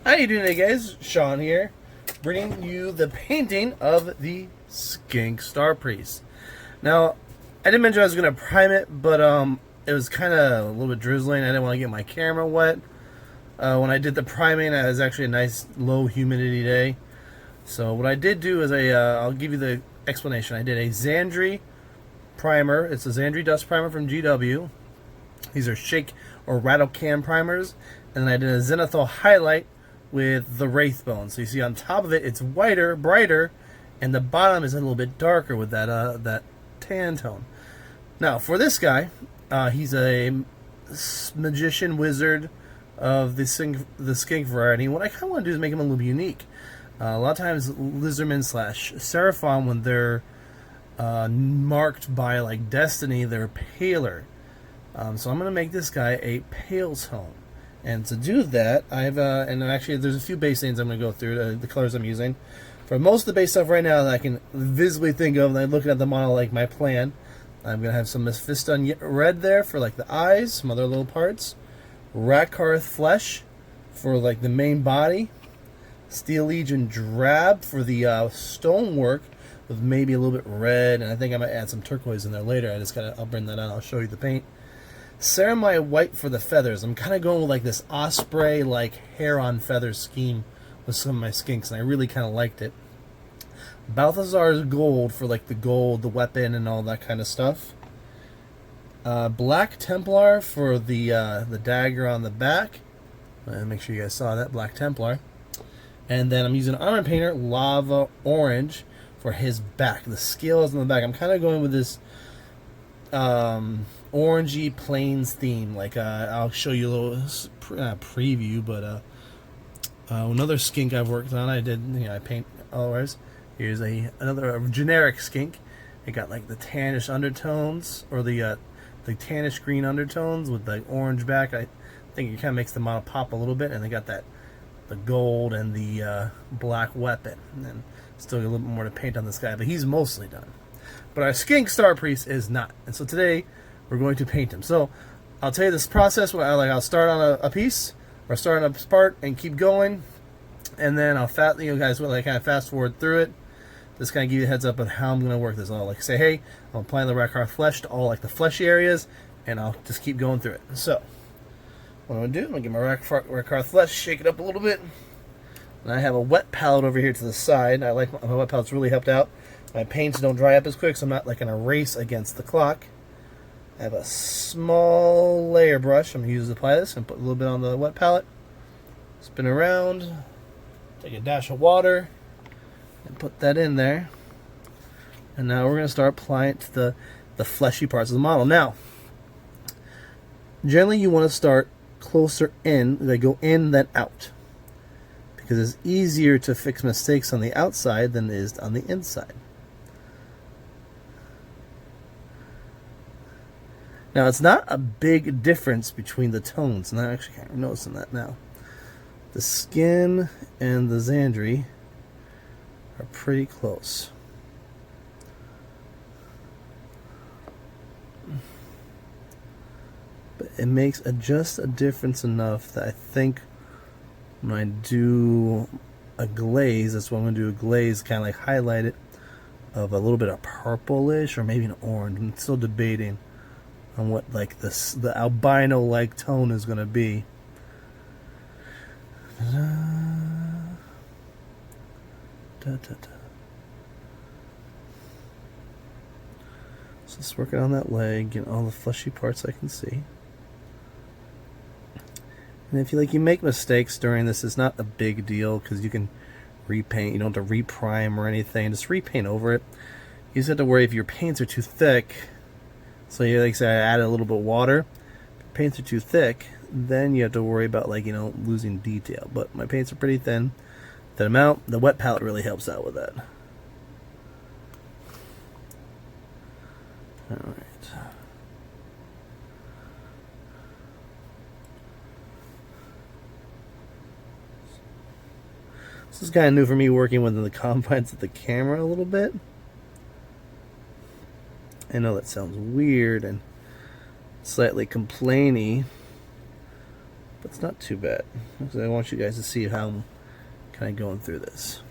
How you doing today, guys? Sean here, bringing you the painting of the Skink Starpriest. Now, I didn't mention I was going to prime it, but it was kind of a little bit drizzling. I didn't want to get my camera wet. When I did the priming, it was actually a nice low humidity day. So what I did do is I'll give you the explanation. I did a Xandri primer. It's a Xandri dust primer from GW. These are shake or rattle can primers. And then I did a zenithal highlight with the wraith bone. So you see on top of it, it's whiter, brighter, and the bottom is a little bit darker with that tan tone. Now for this guy, he's a magician wizard of the skink variety. And what I kind of want to do is make him a little unique. A lot of times, lizardmen / seraphon, when they're marked by like destiny, they're paler. So I'm going to make this guy a pale tone. And to do that, and actually there's a few base stains I'm going to go through, the colors I'm using. For most of the base stuff right now that I can visibly think of, and I'm looking at the model like my plan, I'm going to have some Mephiston red there for like the eyes, some other little parts. Ratkarth flesh for like the main body. Steel Legion drab for the stonework with maybe a little bit red, and I think I might add some turquoise in there later. I'll bring that out, I'll show you the paint. Ceramite white for the feathers. I'm kind of going with like this osprey like hair on feather scheme with some of my skinks, and I really kind of liked it. Balthazar's gold for like the gold, the weapon, and all that kind of stuff. Black Templar for the dagger on the back. Make sure you guys saw that, Black Templar. And then I'm using Armor Painter Lava Orange for his back, the scales on the back. I'm kind of going with this orangey plains theme. Like I'll show you a little preview, but another skink I've worked on. I paint otherwise. Here's another generic skink. It got like the tannish undertones, or the tannish green undertones with the orange back. I think it kind of makes the model pop a little bit, and they got the gold and the black weapon. And then still a little bit more to paint on this guy, but he's mostly done. But our Skink Starpriest is not. And so today we're going to paint him. So I'll tell you this process. I'll start on a piece or start on a part and keep going, and then I'll guys will kind of fast forward through it. Just kind of give you a heads up on how I'm going to work this. I'll like say, hey, I'm applying the Ratkarth flesh to all like the fleshy areas, and I'll just keep going through it. So what I'm going to do, I'm going to get my Ratkarth flesh, shake it up a little bit. And I have a wet palette over here to the side. I like my wet palette's really helped out. My paints don't dry up as quick, so I'm not like in a race against the clock. I have a small layer brush. I'm going to use to apply this and put a little bit on the wet palette. Spin around. Take a dash of water and put that in there. And now we're going to start applying it to the fleshy parts of the model. Now, generally you want to start closer in. They go in, then out. Because it's easier to fix mistakes on the outside than it is on the inside. Now, it's not a big difference between the tones, and I'm actually kind of noticing that now. The skin and the Xandri are pretty close. But it makes just a difference enough that I think when I do a glaze, that's what I'm going to do, a glaze, kind of like highlight it, of a little bit of purplish or maybe an orange. I'm still debating on what like the albino like tone is going to be. So just working on that leg, getting all the fleshy parts I can see. And if you make mistakes during this, it's not a big deal because you can repaint. You don't have to reprime or anything. Just repaint over it. You just have to worry if your paints are too thick. So you like say I added a little bit of water. If your paints are too thick, then you have to worry about losing detail. But my paints are pretty thin. Thin amount. The wet palette really helps out with that. All right. This is kind of new for me, working within the confines of the camera a little bit. I know that sounds weird and slightly complainy, but it's not too bad. So I want you guys to see how I'm kind of going through this.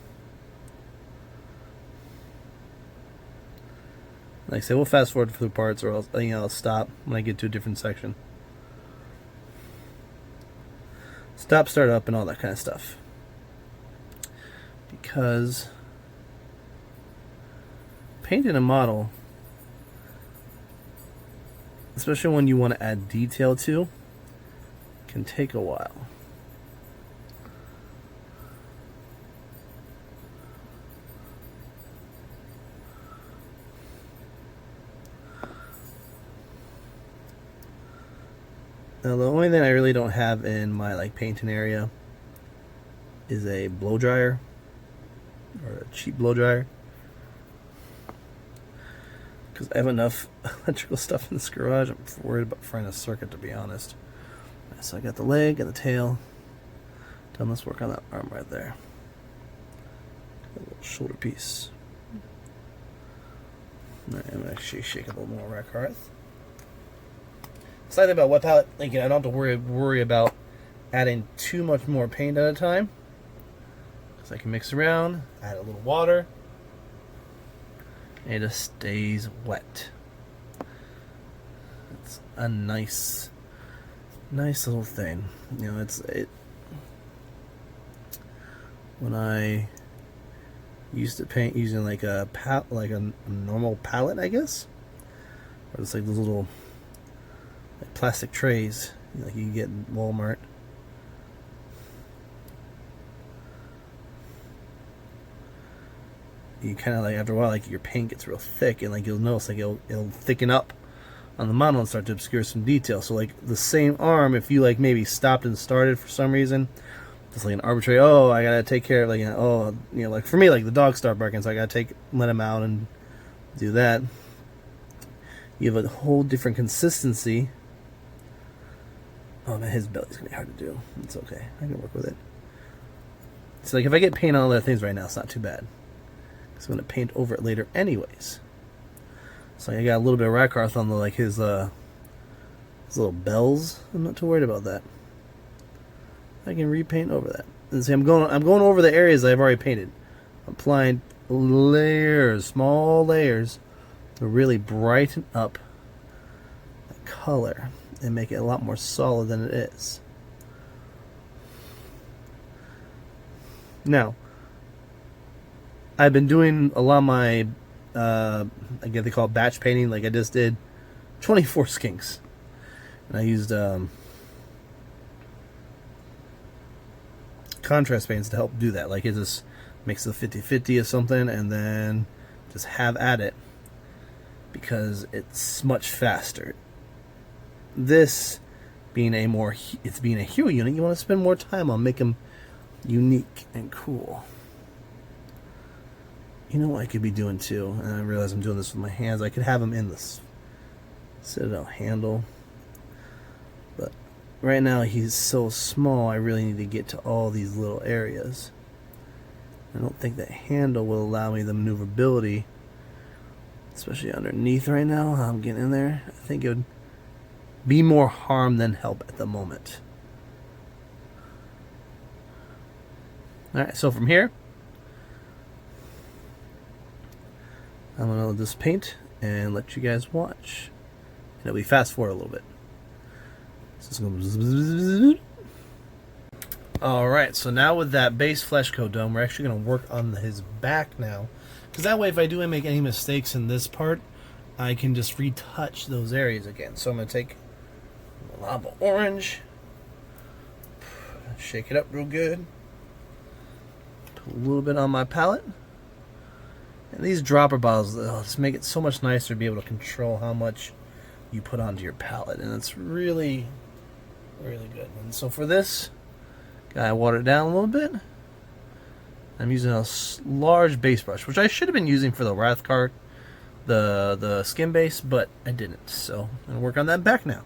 Like I said, we'll fast forward through parts, or I'll stop when I get to a different section. Stop, start up, and all that kind of stuff. Because painting a model, especially when you want to add detail to, can take a while. Now the only thing I really don't have in my painting area is a blow dryer, or a cheap blow dryer, because I have enough electrical stuff in this garage. I'm worried about frying a circuit, to be honest. So I got the leg and the tail done. Let's work on that arm right there. A little shoulder piece. Alright, I'm gonna actually shake a little more rack hearth. Slightly about wet palette, again, I don't have to worry about adding too much more paint at a time, because I can mix around, add a little water, and it just stays wet. It's a nice little thing. You know, when I used to paint using a normal palette, I guess, or it's like those little plastic trays like you can get in Walmart. You kind of after a while, your paint gets real thick, and you'll notice it'll thicken up on the model and start to obscure some detail. So the same arm, if you maybe stopped and started for some reason, just an arbitrary, oh, I gotta take care of for me, the dog start barking, so I gotta let him out and do that. You have a whole different consistency. Oh man, his belly's gonna be hard to do. It's okay, I can work with it. So if I get paint on all the things right now, it's not too bad, because I'm gonna paint over it later anyways. So I got a little bit of rack hearth on his little bells. I'm not too worried about that. I can repaint over that. And see, I'm going over the areas I've already painted, applying layers, small layers, to really brighten up the color and make it a lot more solid than it is. Now, I've been doing a lot of my again, they call it batch painting. I just did 24 skinks, and I used contrast paints to help do that. It just makes a 50-50 or something, and then just have at it, because it's much faster. This being a hero unit, you want to spend more time on making them unique and cool. You know what I could be doing too, and I realize I'm doing this with my hands. I could have them in this Citadel handle, but right now he's so small, I really need to get to all these little areas. I don't think that handle will allow me the maneuverability, especially underneath right now. I'm getting in there. I think it would be more harm than help at the moment. Alright, so from here, I'm going to just paint and let you guys watch. And it'll be fast forward a little bit. So alright, so now with that base flesh coat done, we're actually going to work on his back now. Because that way, if I do make any mistakes in this part, I can just retouch those areas again. So I'm going to take lava orange, shake it up real good, put a little bit on my palette, and these dropper bottles just make it so much nicer to be able to control how much you put onto your palette, and it's really good. And so for this guy, I watered it down a little bit. I'm using a large base brush, which I should have been using for the Wrath card, the skin base, but I didn't. So I'm going to work on that back now.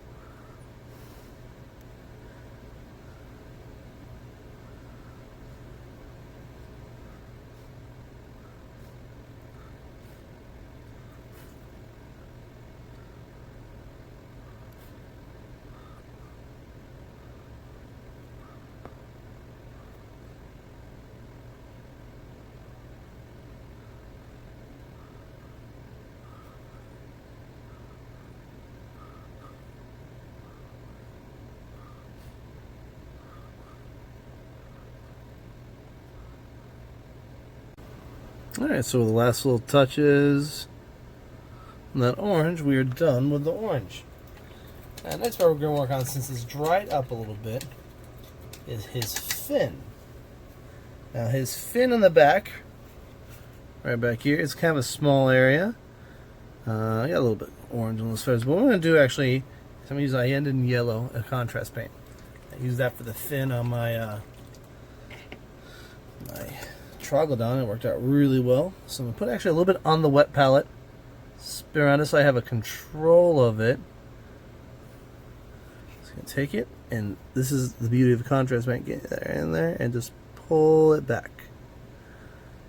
Alright, so the last little touches on that orange, we are done with the orange. Now, next part we're going to work on, since it's dried up a little bit, is his fin. Now his fin on the back, right back here, it's kind of a small area. I got a little bit orange on those feathers, but what I'm going to do actually is I'm going to use cayenne and yellow, a contrast paint. I use that for the fin on my my Troglodon. It worked out really well. So I'm going to put actually a little bit on the wet palette, spin around it so I have a control of it. Just going to take it, and this is the beauty of contrast paint. Get there in there and just pull it back.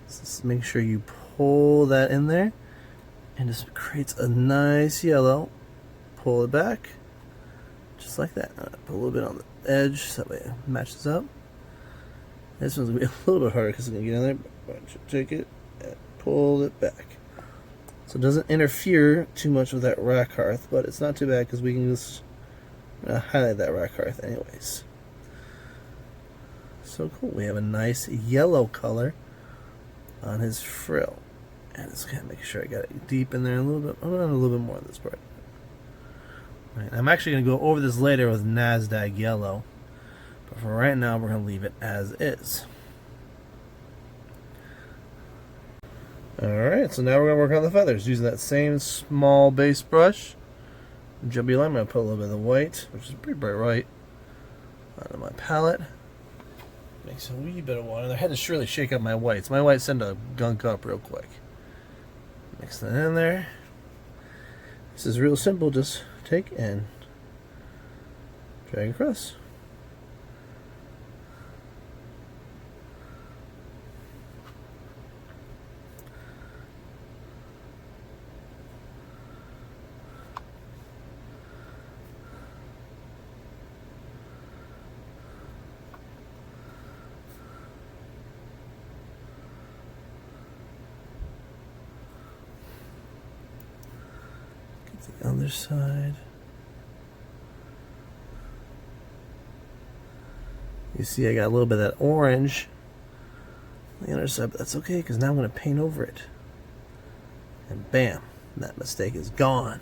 Just make sure you pull that in there, and just creates a nice yellow. Pull it back, just like that. Put a little bit on the edge so that way it matches up. This one's gonna be a little bit harder because it's gonna get in there. But take it and pull it back, so it doesn't interfere too much with that rack hearth. But it's not too bad because we can just highlight that rack hearth anyways. So cool. We have a nice yellow color on his frill, and it's gonna make sure I got it deep in there a little bit. I'm gonna have a little bit more on this part. Right, I'm actually gonna go over this later with Nasdaq yellow, but for right now we're gonna leave it as is. Alright, so now we're gonna work on the feathers using that same small base brush. Jumpy line. I'm gonna put a little bit of the white, which is pretty bright white, onto my palette. Makes a wee bit of water. I had to really shake up my whites. My whites tend to gunk up real quick. Mix that in there. This is real simple. Just take and drag across. The other side. You see I got a little bit of that orange on the other side, but that's okay because now I'm going to paint over it. And bam, that mistake is gone.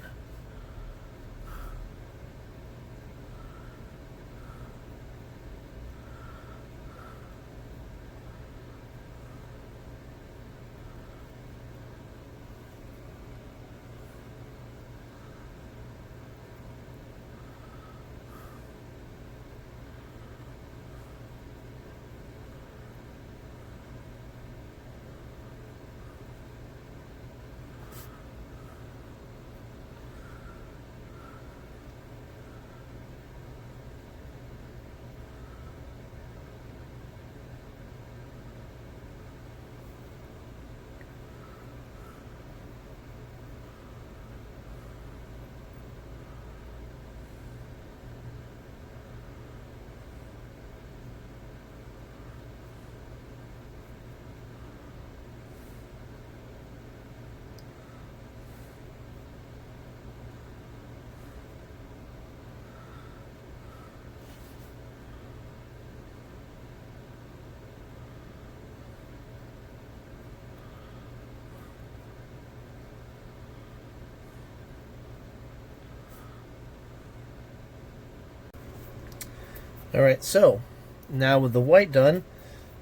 Alright, so now with the white done,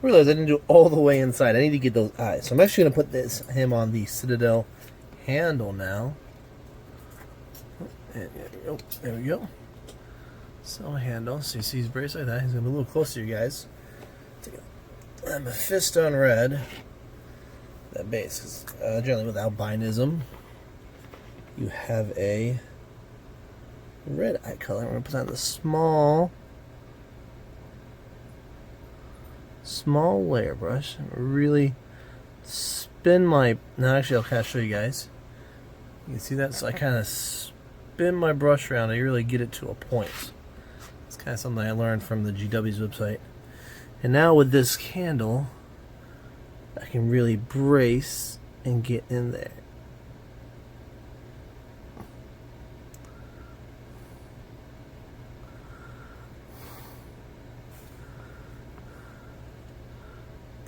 I realized I didn't do all the way inside. I need to get those eyes. So I'm actually going to put him on the Citadel handle now. And there we go. There we go. So handle. So you see he's braced like that. He's going to be a little closer to you guys. Take a Mephisto red. That base. Generally with albinism, you have a red eye color. We're going to put on the small layer brush and really spin my. Now, actually, I'll kind of show you guys. You can see that, so I kind of spin my brush around. I really get it to a point. It's kind of something I learned from the GW's website. And now with this candle, I can really brace and get in there.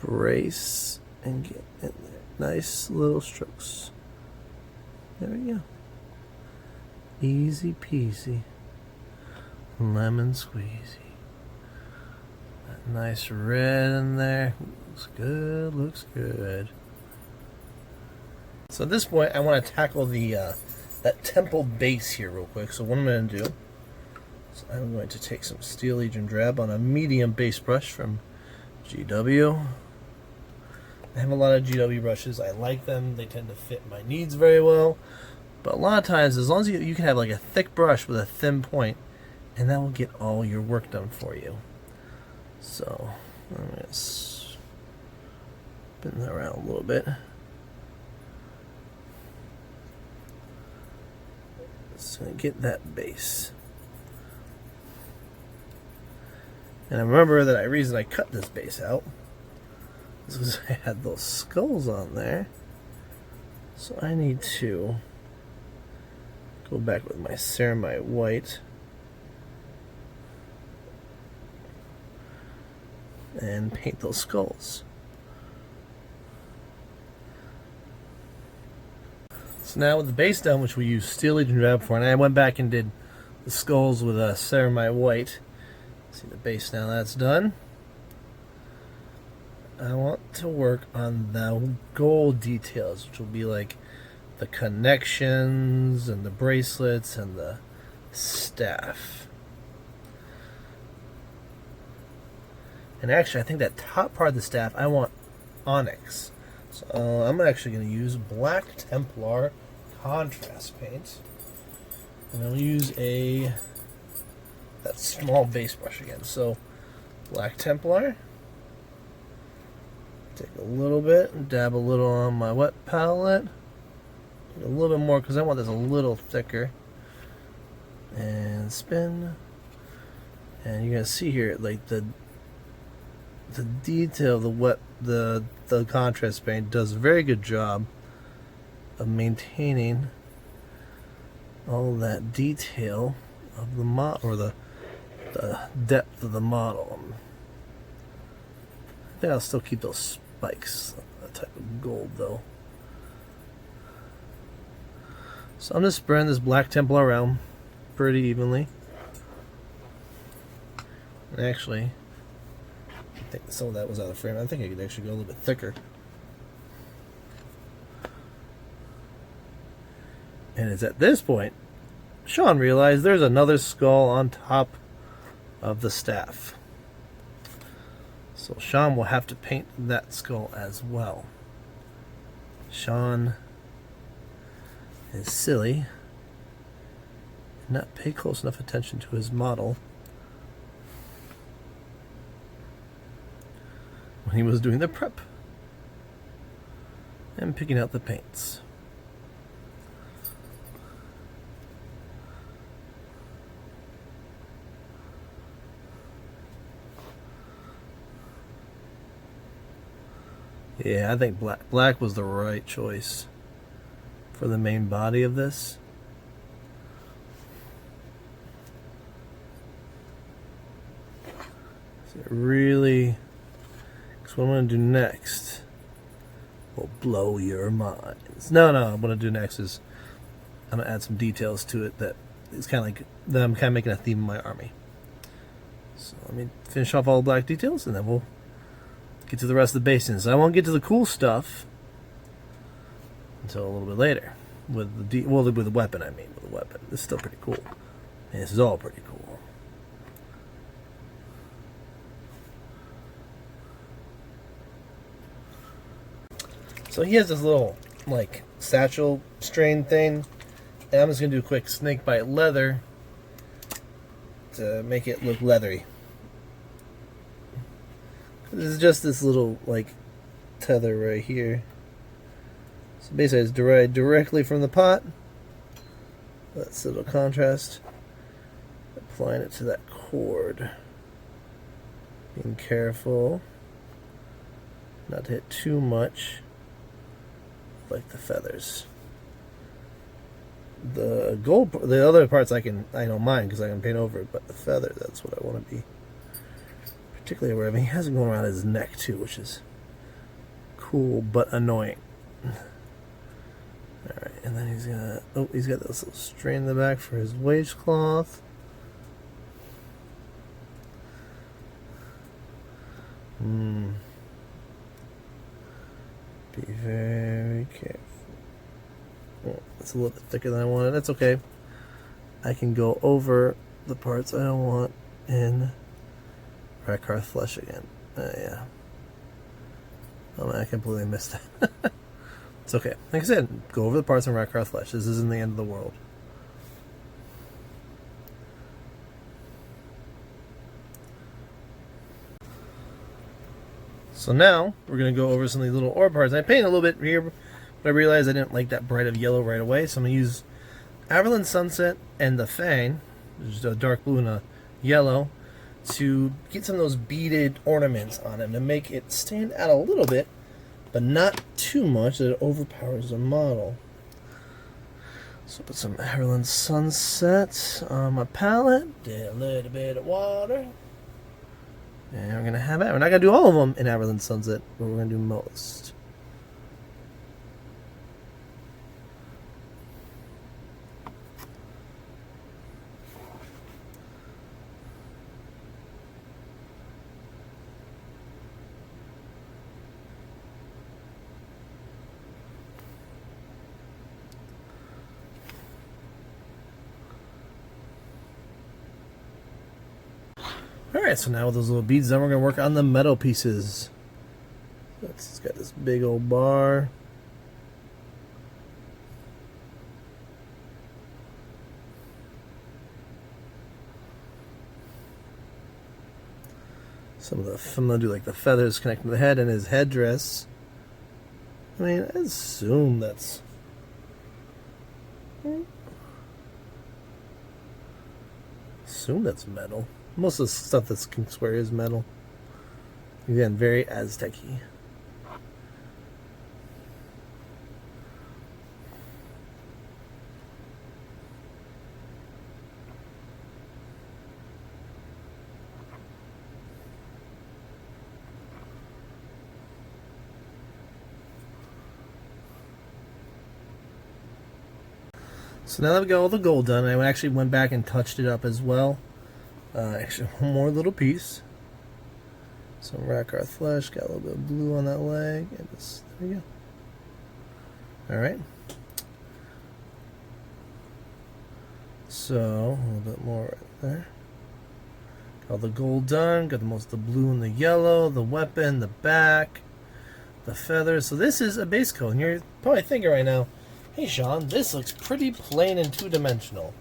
Brace and get in there. Nice little strokes. There we go. Easy peasy. Lemon squeezy. That nice red in there. Looks good, looks good. So at this point, I want to tackle the that temple base here real quick. So what I'm going to do is I'm going to take some Steel Legion Drab on a medium base brush from GW. I have a lot of GW brushes. I like them. They tend to fit my needs very well. But a lot of times, as long as you can have like a thick brush with a thin point, and that will get all your work done for you. So I'm going to spin that around a little bit. So get that base. And I remember that the reason I cut this base out is because I had those skulls on there. So I need to go back with my ceramite white and paint those skulls. So now with the base done, which we use Steel Legion Drab for, and I went back and did the skulls with a ceramite white. See the base now that's done. I want to work on the gold details, which will be like the connections and the bracelets and the staff. And actually, I think that top part of the staff, I want onyx. So I'm actually going to use Black Templar contrast paint. And I'll use that small base brush again. So Black Templar. Take a little bit and dab a little on my wet palette. A little bit more because I want this a little thicker. And spin. And you're gonna see here like the detail of the contrast paint does a very good job of maintaining all that detail of the model, or the depth of the model. I think I'll still keep those spikes, that type of gold though. So I'm just spreading this Black Templar around pretty evenly. And actually, I think some of that was out of frame. I think I could actually go a little bit thicker. And it's at this point Sean realized there's another skull on top of the staff. So Sean will have to paint that skull as well. Sean is silly and not pay close enough attention to his model when he was doing the prep and picking out the paints. Yeah, I think black was the right choice for the main body of this. So it really, because what I'm going to do next will blow your minds. No, what I'm going to do next is I'm going to add some details to it that is kind of like, that I'm kind of making a theme of my army. So let me finish off all the black details and then we'll get to the rest of the basins. I won't get to the cool stuff until a little bit later. With the with the weapon, I mean, with the weapon. This is still pretty cool. And this is all pretty cool. So he has this little, like, satchel strain thing. And I'm just going to do a quick snakebite leather to make it look leathery. This is just this little, like, tether right here. So basically it's derived directly from the pot. That's a little contrast. Applying it to that cord. Being careful not to hit too much, like the feathers. The gold, the other parts I don't mind because I can paint over it, but the feather, that's what I want to be particularly aware of. He has it going around his neck too, which is cool but annoying. Alright, and then he's gonna, oh, he's got this little string in the back for his washcloth. Be very careful. Oh, it's a little bit thicker than I wanted. That's okay. I can go over the parts I don't want in Rackar Flesh again. Yeah. Oh man, I completely missed that. It's okay. Like I said, go over the parts in Rackar Flesh. This isn't the end of the world. So now we're going to go over some of these little ore parts. I painted a little bit here, but I realized I didn't like that bright of yellow right away. So I'm going to use Averland Sunset and the Fang, which is a dark blue and a yellow, to get some of those beaded ornaments on it to make it stand out a little bit, but not too much that it overpowers the model. So put some Averland Sunset on my palette, did a little bit of water. And we're going to have it. We're not going to do all of them in Averland Sunset, but we're going to do most. Alright, so now with those little beads done, we're going to work on the metal pieces. It's got this big old bar. Some of the, I'm going to do like the feathers connecting to the head and his headdress. I mean, I assume that's... metal. Most of the stuff that's King Square is metal. Again, very Aztec-y. So now that we got all the gold done, I actually went back and touched it up as well. Actually, one more little piece. Some Rackar Flesh, got a little bit of blue on that leg, and just, there we go. Alright. So, a little bit more right there. Got all the gold done, got the most of the blue and the yellow, the weapon, the back, the feathers. So this is a base coat, and you're probably thinking right now, hey Sean, this looks pretty plain and two-dimensional.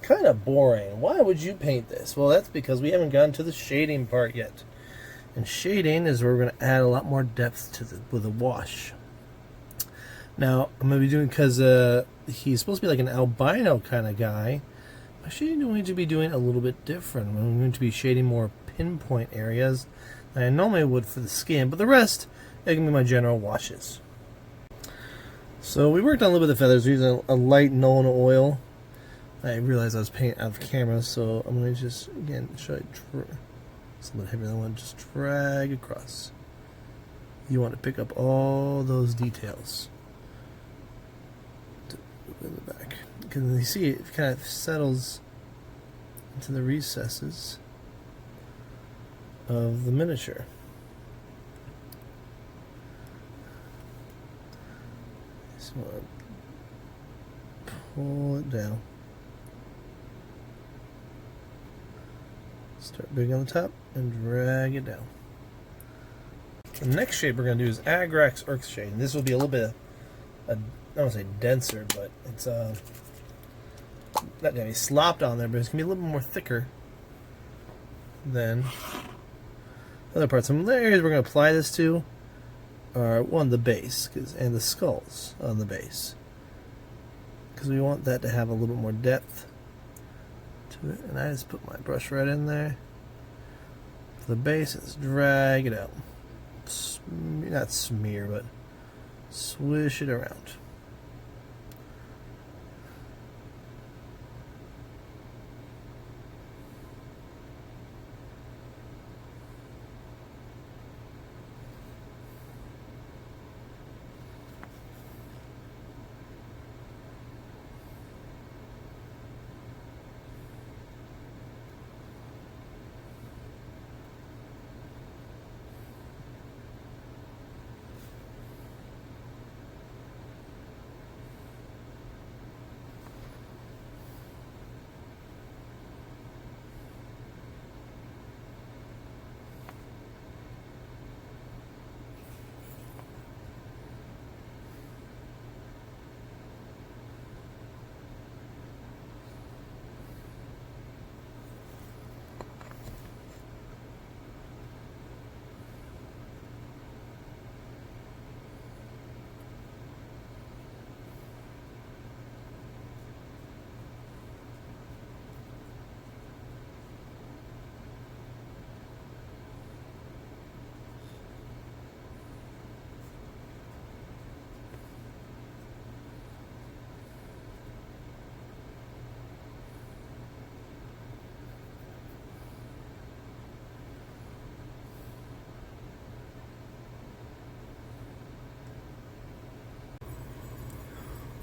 Kind of boring. Why would you paint this? Well, that's because we haven't gotten to the shading part yet. And shading is where we're going to add a lot more depth to with a wash. Now, I'm going to be doing, because he's supposed to be like an albino kind of guy, my shading is going to be doing a little bit different. I'm going to be shading more pinpoint areas than I normally would for the skin, but the rest are going to be my general washes. So we worked on a little bit of the feathers. We're using a light Nolan oil. I realized I was painting out of camera, so I'm going to just, again, show you it's a little heavier than I want to just drag across. You want to pick up all those details in the back. Because you see it kind of settles into the recesses of the miniature. Just want to pull it down. Start big on the top and drag it down. The next shade we're going to do is Agrax Earth Shade. And this will be a little bit, I don't want to say denser, but it's not going to be slopped on there, but it's going to be a little bit more thicker than other parts. Some areas we're going to apply this to are, one, the base, and the skulls on the base. Because we want that to have a little bit more depth to it. And I just put my brush right in there for the base and just drag it out. Not smear, but swish it around.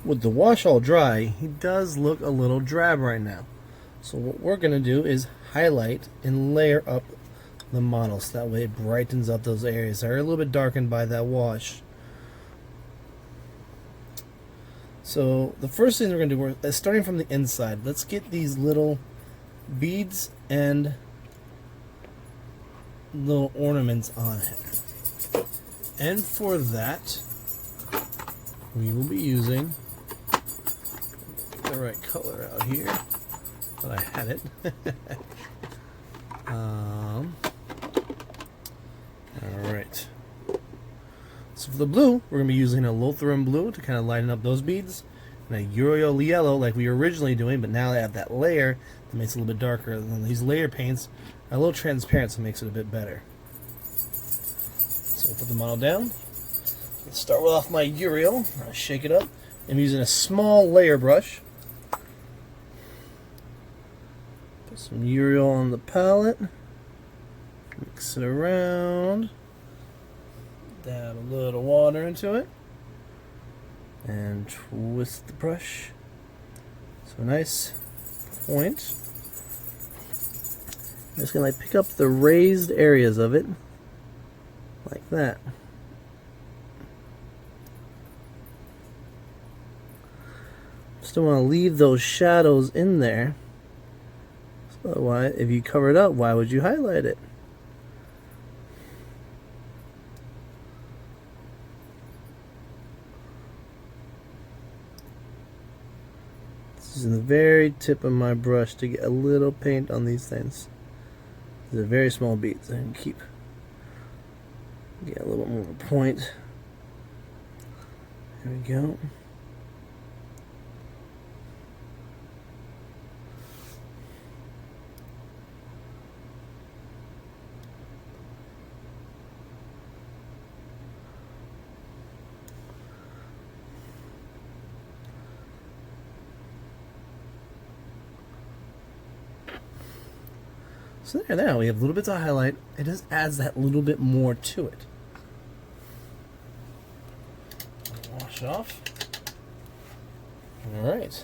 with the wash all dry, he does look a little drab right now. So what we're going to do is highlight and layer up the model so that way it brightens up those areas that are a little bit darkened by that wash. So the first thing we're going to do is starting from the inside. Let's get these little beads and little ornaments on it. And for that, we will be using the right color out here. But I had it. Alright. So for the blue, we're going to be using a Lotharum blue to kind of lighten up those beads. And a Uriel yellow like we were originally doing, but now I have that layer that makes it a little bit darker. And these layer paints are a little transparent, so it makes it a bit better. So we'll put the model down. Let's start off my Uriel. I'll shake it up. I'm using a small layer brush. Put some Uriel on the palette. Mix it around. Dab a little water into it. And twist the brush. So a nice point. I'm just going to pick up the raised areas of it. Like that. Still want to leave those shadows in there. So why, if you cover it up, why would you highlight it? This is the very tip of my brush to get a little paint on these things. These are very small beads. I can get a little more of a point. There we go. So there, now we have a little bit to highlight. It just adds that little bit more to it. Wash off. Alright.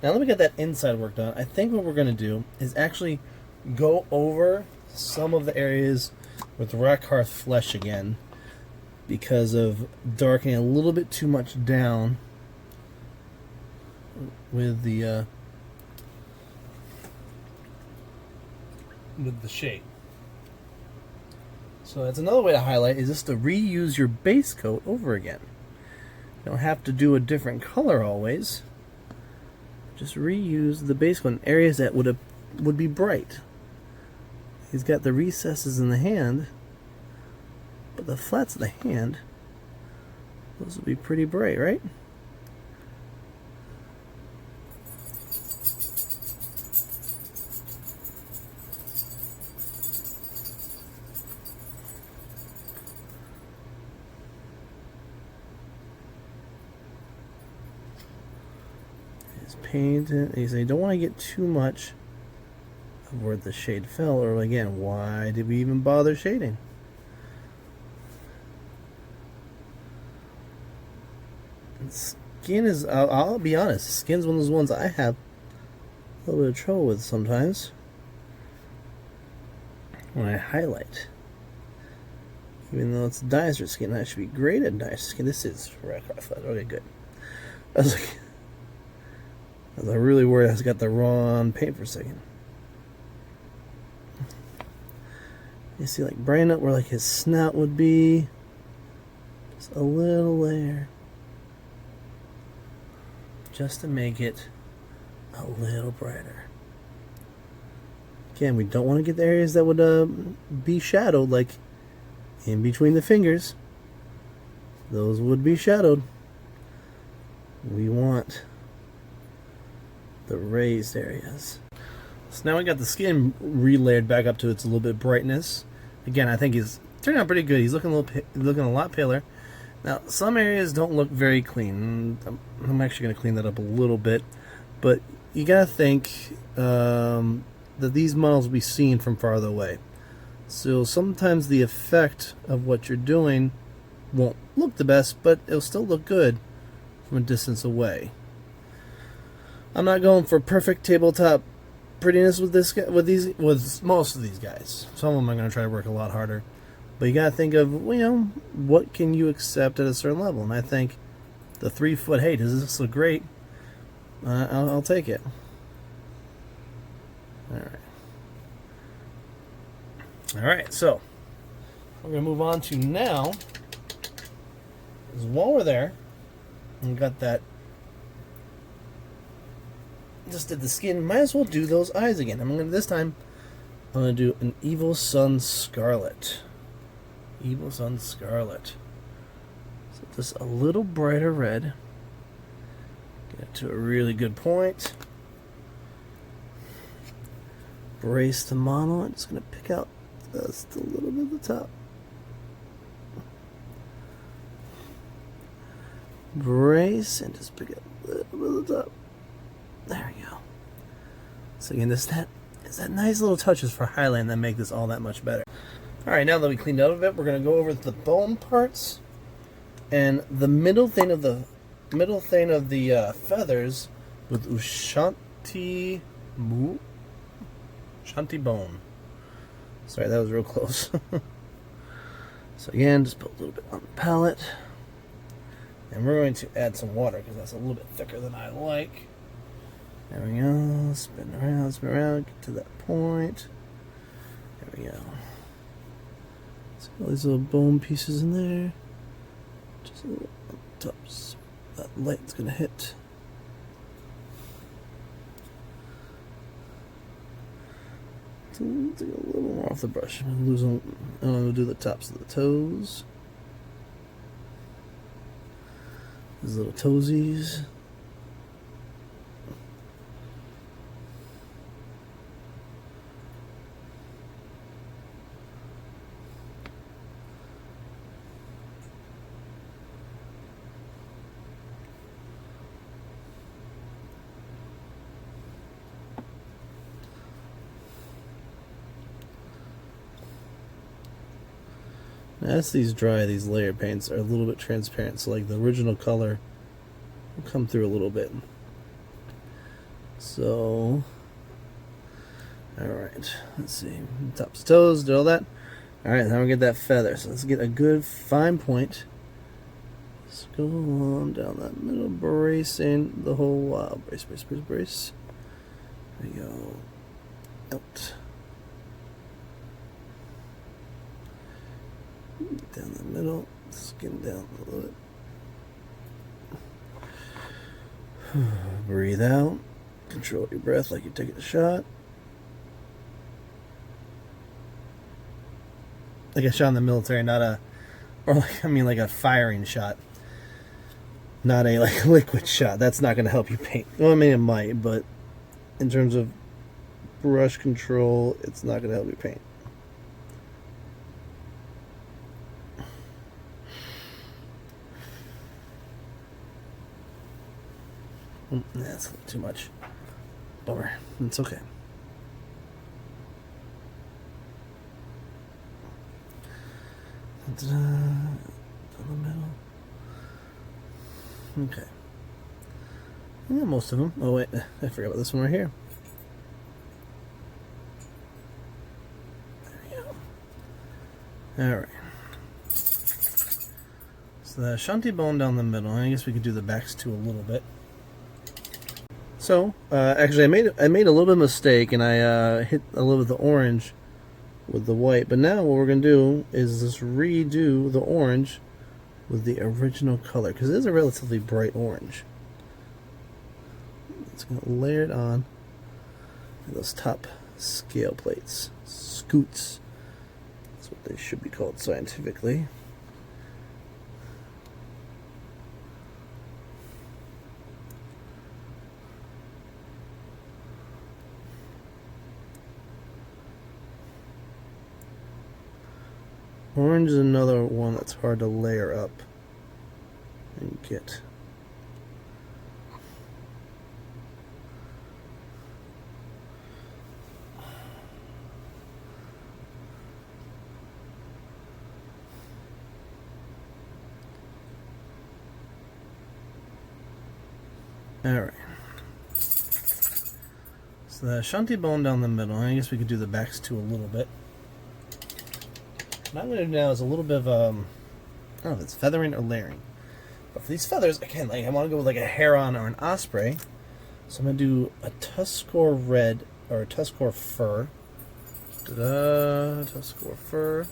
Now let me get that inside work done. I think what we're going to do is actually go over some of the areas with Rackhearth flesh again because of darkening a little bit too much down with the shade. So that's another way to highlight, is just to reuse your base coat over again. You don't have to do a different color always. Just reuse the base coat in areas that would be bright. He's got the recesses in the hand, but the flats of the hand, those would be pretty bright, right? Paint it. You don't want to get too much of where the shade fell, or again, why did we even bother shading? Skin is, I'll be honest, skin's one of those ones I have a little bit of trouble with sometimes when I highlight. Even though it's dinosaur skin, that should be great at dinosaur skin. This is Rackhearth. Okay, good. I was like, I was really worried I got the wrong paint for a second. You see, like, brighten up where like his snout would be. Just a little layer. Just to make it a little brighter. Again, we don't want to get the areas that would be shadowed, like in between the fingers. Those would be shadowed. We want the raised areas. So now we got the skin relayered back up to its a little bit brightness. Again, I think he's turned out pretty good. He's looking a lot paler. Now, some areas don't look very clean. I'm actually going to clean that up a little bit, but you gotta think that these models will be seen from farther away. So sometimes the effect of what you're doing won't look the best, but it'll still look good from a distance away. I'm not going for perfect tabletop prettiness with this guy, with most of these guys. Some of them I'm going to try to work a lot harder. But you got to think of, what can you accept at a certain level? And I think the 3 foot, hey, does this look great? I'll take it. Alright, so we're going to move on to now, is while we're there, and got that, just did the skin, might as well do those eyes again. This time, I'm going to do an Evil Sun Scarlet. Evil Sun Scarlet. So just a little brighter red. Get it to a really good point. Brace the mono. I'm just going to pick out just a little bit at the top. Brace and just pick up a little bit at the top. There we go. So again, it's that nice little touches for highlight that make this all that much better. Alright, now that we cleaned out of it, we're going to go over the bone parts and the middle thing of the feathers with Ushanti bone. Sorry, that was real close. So again, just put a little bit on the palette. And we're going to add some water because that's a little bit thicker than I like. There we go. Spin around, get to that point. There we go. See all these little bone pieces in there. Just a little on the tops. That light's gonna hit. So take a little more off the brush. I'm gonna do the tops of the toes. These little toesies. As these dry, these layer paints are a little bit transparent, so like the original color will come through a little bit. So, alright, let's see. Tops, toes, did all that. Alright, now we get that feather. So let's get a good fine point. Let's go on down that middle, bracing the whole while. Brace, brace, brace, brace. There we go. Out. Down the middle, skin down a little bit. Breathe out. Control your breath like you're taking a shot. Like a shot in the military, like a firing shot. Not a liquid shot. That's not going to help you paint. Well, I mean it might, but in terms of brush control, it's not going to help you paint. That's a little too much. Bummer. It's okay. Down the middle. Okay. Yeah, most of them. Oh wait, I forgot about this one right here. There we go. Alright. So the Shanti bone down the middle. I guess we could do the backs too a little bit. So, actually, I made a little bit of a mistake, and I hit a little bit of the orange with the white. But now what we're going to do is just redo the orange with the original color, because it is a relatively bright orange. It's going to layer it on those top scale plates. Scoots. That's what they should be called scientifically. Orange is another one that's hard to layer up and get. Alright. So the shanty bone down the middle. I guess we could do the backs too a little bit. What I'm going to do now is a little bit of, I don't know if it's feathering or layering. But for these feathers, again, like I want to go with like a heron or an osprey. So I'm going to do a Tuscarora red, or a Tuscarora fur. Ta-da! Tuscarora fur.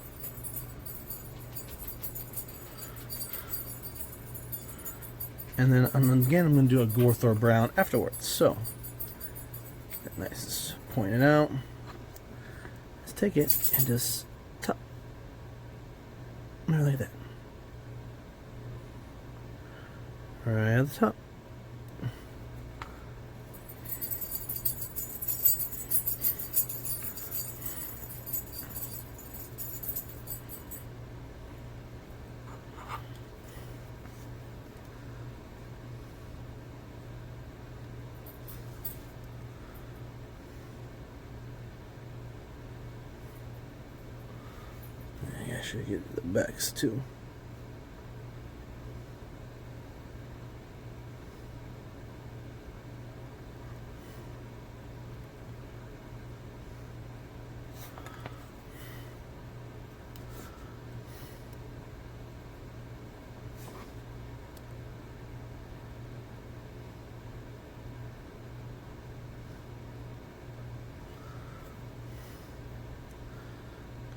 And then again, I'm going to do a Gorthor brown afterwards. So, get nice, point it out. Let's take it and just top. Like that. Right at the top. I should get the backs too.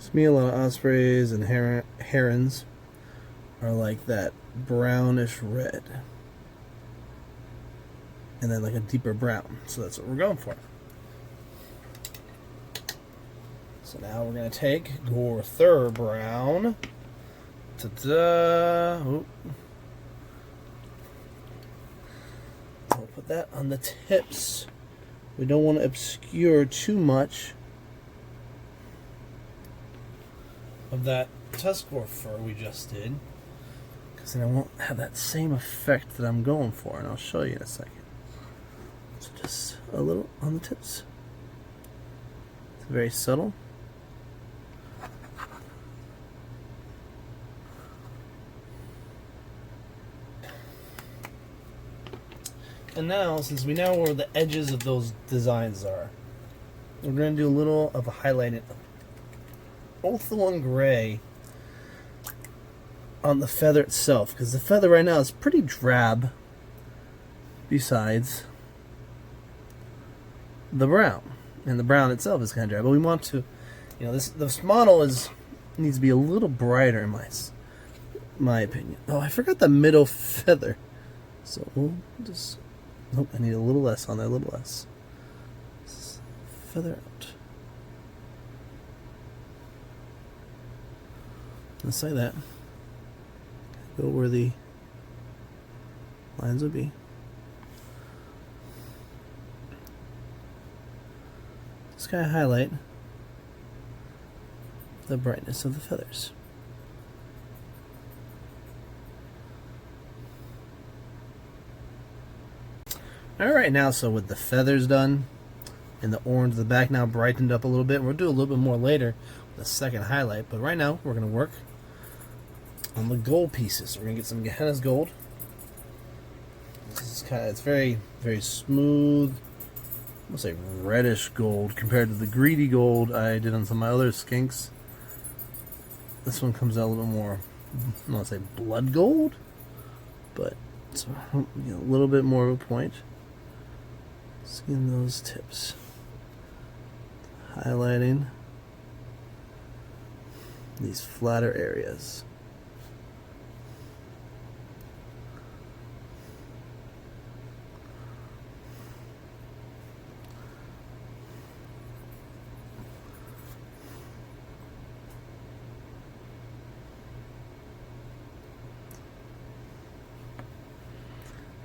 To me, a lot of ospreys and herons are like that brownish red. And then like a deeper brown. So that's what we're going for. So now we're going to take Gorthor brown. Ta-da! We'll put that on the tips. We don't want to obscure too much of that Tuscarora fur we just did, because then I won't have that same effect that I'm going for, and I'll show you in a second. So just a little on the tips. It's very subtle. And now, since we know where the edges of those designs are, we're going to do a little of a highlighting Ulthuan gray on the feather itself, because the feather right now is pretty drab besides the brown, and the brown itself is kind of drab, but we want to, you know, this model needs to be a little brighter in my opinion. Oh, I forgot the middle feather, so we'll just, nope, I need a little less on there, a little less. Feather out. Just like that. Go where the lines would be. Just kind of highlight the brightness of the feathers. Alright, now so with the feathers done and the orange of the back now brightened up a little bit, we'll do a little bit more later with the second highlight, but right now we're going to work on the gold pieces. So we're going to get some Gehenna's gold. This is it's very, very smooth, almost like reddish gold compared to the greedy gold I did on some of my other skinks. This one comes out a little more, I don't want to say blood gold, but it's a little bit more of a point. Skin those tips. Highlighting these flatter areas.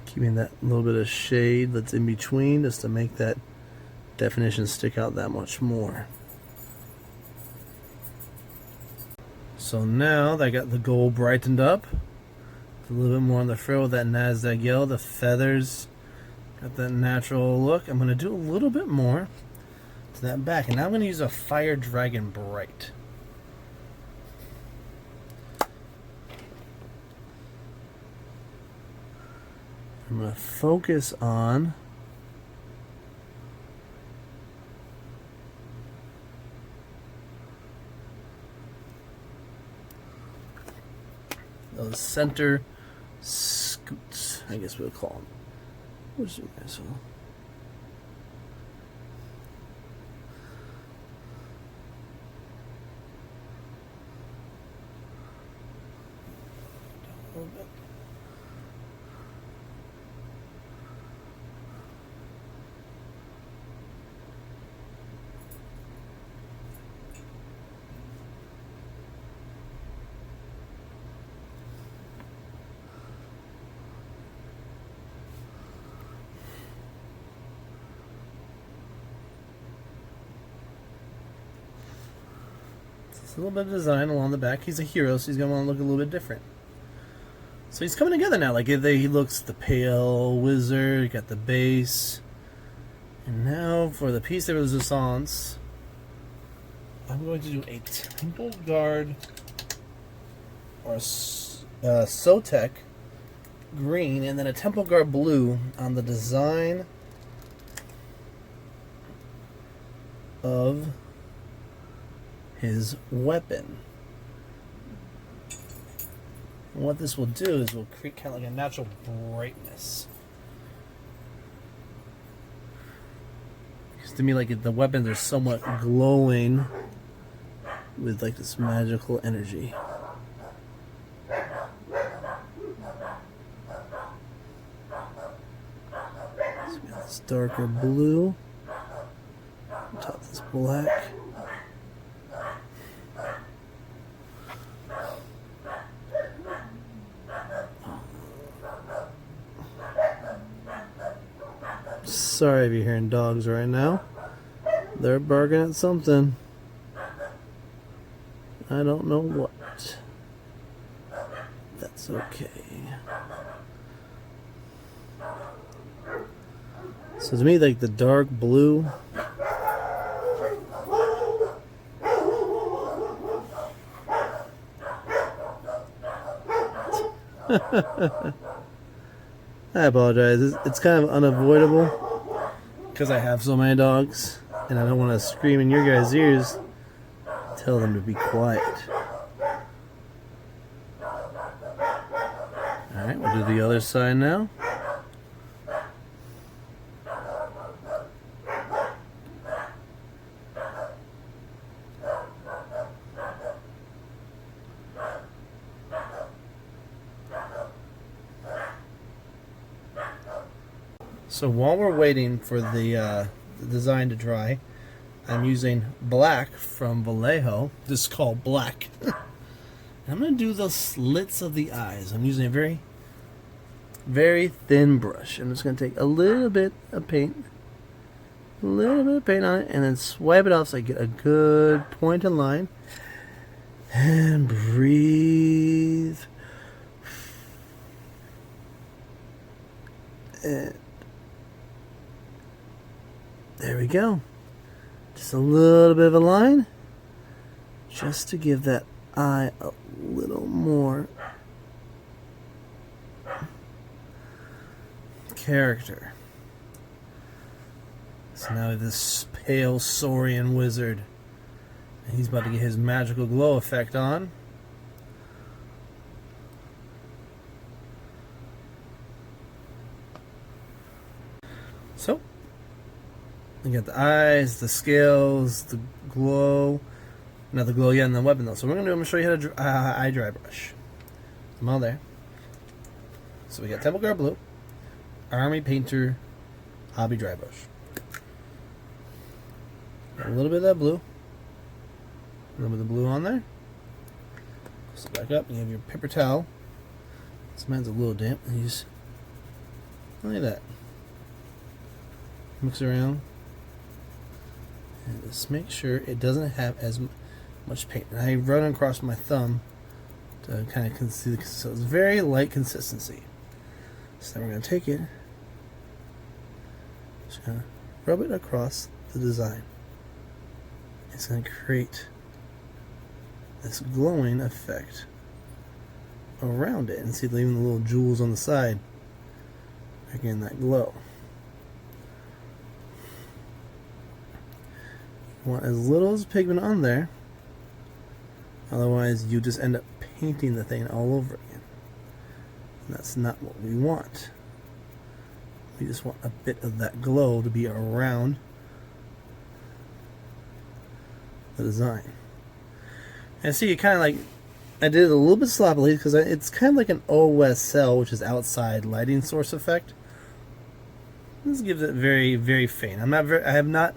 Keeping that little bit of shade that's in between just to make that definition stick out that much more. So now that I got the gold brightened up, a little bit more on the frill with that NASDAQ yellow, the feathers got that natural look. I'm going to do a little bit more to that back, and now I'm going to use a Fire Dragon Bright. I'm going to focus on those center scoots, I guess we'll call them. Where's the guys? A little bit. A little bit of design along the back. He's a hero, so he's going to want to look a little bit different. So he's coming together now. Like he looks the pale wizard, you got the base. And now for the piece de resistance, I'm going to do a Temple Guard or Sotek green and then a Temple Guard blue on the design of his weapon. And what this will do is will create kind of like a natural brightness. Because to me, like the weapons are somewhat glowing with like this magical energy. So we got this darker blue on top of this black. Sorry if you're hearing dogs right now. They're barking at something. I don't know what. That's okay. So to me, like the dark blue. I apologize. It's kind of unavoidable because I have so many dogs and I don't want to scream in your guys' ears. Tell them to be quiet. Alright, we'll do the other side now. So while we're waiting for the design to dry, I'm using black from Vallejo. This is called black. I'm going to do the slits of the eyes. I'm using a very, very thin brush. I'm just going to take a little bit of paint, on it, and then swipe it off so I get a good pointed line. And breathe. And there we go. Just a little bit of a line. Just to give that eye a little more character. So now we have this pale Saurian wizard. And he's about to get his magical glow effect on. So, you got the eyes, the scales, the glow. Not the glow yet in the weapon though. So what I'm going to show you how to eye dry brush. I'm all there. So we got Temple Guard Blue, Army Painter, Hobby Dry Brush. Got a little bit of that blue. A little bit of blue on there. Sit back up and you have your paper towel. This mine's a little damp. And you just, look at that. Mix around. And just make sure it doesn't have as much paint. And I run across my thumb to kind of see the, so it's very light consistency. So then we're going to take it, just going to rub it across the design. It's going to create this glowing effect around it. And see even the little jewels on the side Again, that glow. You want as little as pigment on there, otherwise you just end up painting the thing all over again. And that's not what we want. We just want a bit of that glow to be around the design. And see, it kind of like, I did it a little bit sloppily because it's kind of like an OSL, which is outside lighting source effect. This gives it very, very faint. I have not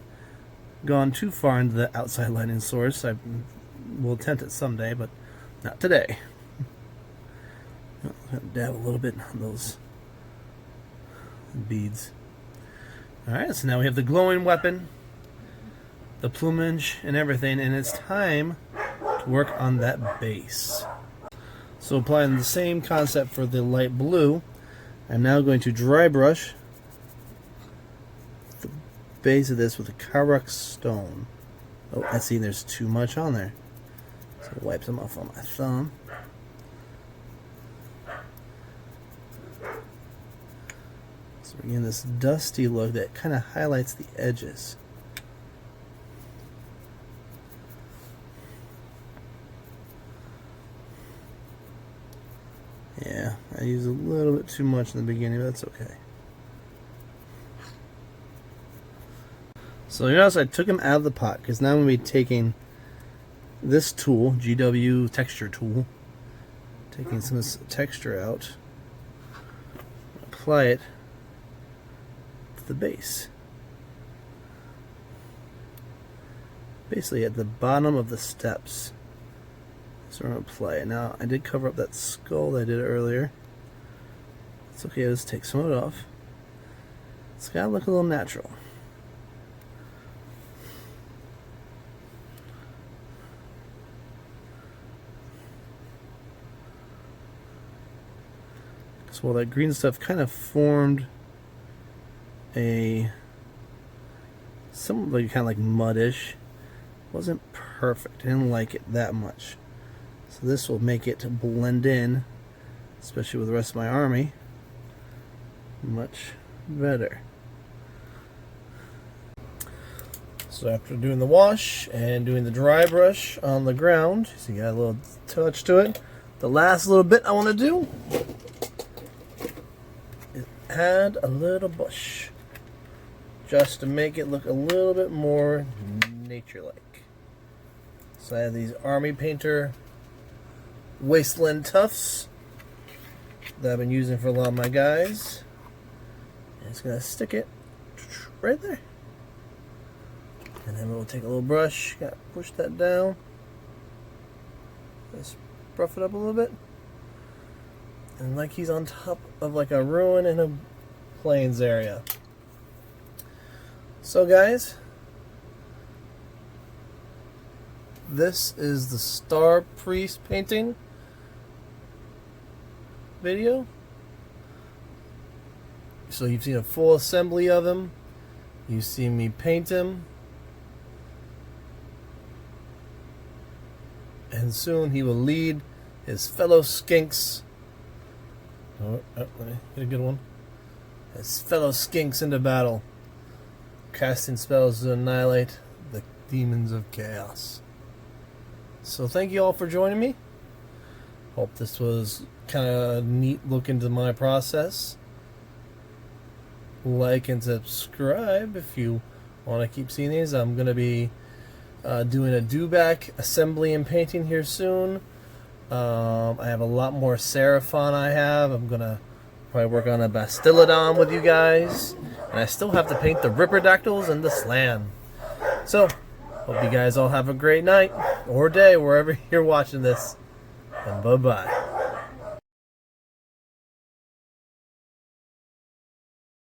gone too far into the outside lighting source. I will attempt it someday, but not today. I'll dab a little bit on those beads. Alright, so now we have the glowing weapon, the plumage, and everything, and it's time to work on that base. So applying the same concept for the light blue, I'm now going to dry brush the base of this with a Karak stone. Oh, I see there's too much on there. So wipe some off on my thumb. So we're getting this dusty look that kind of highlights the edges. Yeah, I used a little bit too much in the beginning, but that's okay. So you notice I took them out of the pot because now I'm going to be taking this tool, GW texture tool, taking some of this texture out, apply it to the base. Basically at the bottom of the steps. So we're going to apply it. Now I did cover up that skull that I did earlier. It's okay, let's take some of it off. It's got to look a little natural. So while that green stuff kind of formed something kind of like muddish, wasn't perfect. I didn't like it that much. So this will make it blend in, especially with the rest of my army, much better. So after doing the wash and doing the dry brush on the ground, so you got a little touch to it. The last little bit I want to do is add a little bush, just to make it look a little bit more nature-like. So I have these Army Painter Wasteland Tufts that I've been using for a lot of my guys. And it's going to stick it right there. And then we'll take a little brush, got to push that down. Just rough it up a little bit. And like he's on top of like a ruin in a plains area. So guys, this is the Starpriest painting video. So you've seen a full assembly of him. You've seen me paint him. And soon he will lead his fellow skinks. Let me get a good one. His fellow skinks into battle, casting spells to annihilate the demons of chaos. So thank you all for joining me. Hope this was kind of neat look into my process. Like and subscribe if you want to keep seeing these. I'm going to be doing a do-back assembly and painting here soon. I have a lot more Seraphon I'm going to probably work on a Bastillodon with you guys. And I still have to paint the Ripperdactyls and the Slan. So, hope you guys all have a great night or day wherever you're watching this. And bye-bye.